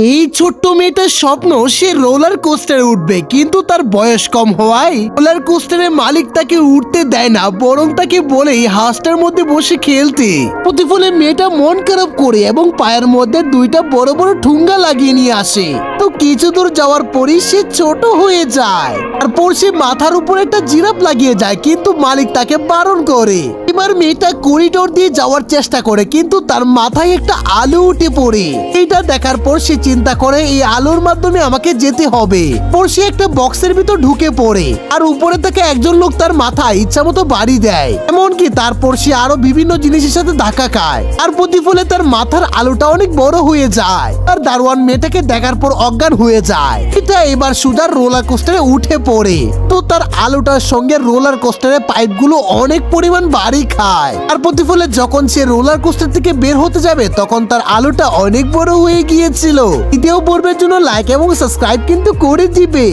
এই ছোট্ট মেয়েটার স্বপ্ন সে রোলার কোস্টারে উঠবে, কিন্তু তার বয়স কম হওয়ায় রোলার কোস্টারের মালিক তাকে উঠতে দেয় না, বরং তাকে বলে হাঁসটার মধ্যে বসে খেলতে। প্রতিফলে মেয়েটা মন খারাপ করে এবং পায়ের মধ্যে দুইটা বড় বড় ঠুঙ্গা লাগিয়ে নিয়ে আসে। তো কিছু দূর যাওয়ার পরই সে ছোট হয়ে যায়। তারপর সে মাথার উপর একটা জিরাফ লাগিয়ে যায়, কিন্তু মালিক তাকে বারণ করে। এবার মেয়েটা করিডোর দিয়ে যাওয়ার চেষ্টা করে, কিন্তু তার মাথায় একটা আলো উঠে পড়ে। এইটা দেখার পর সে চিন্তা করে এই আলোর মাধ্যমে আমাকে যেতে হবে। পর সে একটা বক্সের ভিতর ঢুকে পড়ে, আর উপরে থেকে একজন লোক তার মাথায় ইচ্ছা মতো বাড়ি দেয়। এমনকি তারপর সে আরো বিভিন্ন জিনিসের সাথে ধাক্কা খায়, আর প্রতিফলে তার মাথার আলোটা অনেক বড় হয়ে যায়। আর দারোয়ান মেয়েটাকে দেখার পর অজ্ঞান হয়ে যায়। এটা এবার সুজা রোলার কোস্টারে উঠে পড়ে। তো তার আলোটার সঙ্গে রোলার কোস্টারের পাইপগুলো অনেক পরিমাণ বাড়ি খায়। আর প্রতিফলে যখন সে রোলার কোস্টার থেকে বের হতে যাবে, তখন তার আলোটা অনেক বড় হয়ে গিয়েছিল। ভিডিও পর্বের জন্য লাইক এবং সাবস্ক্রাইব কিন্তু করে দিবে।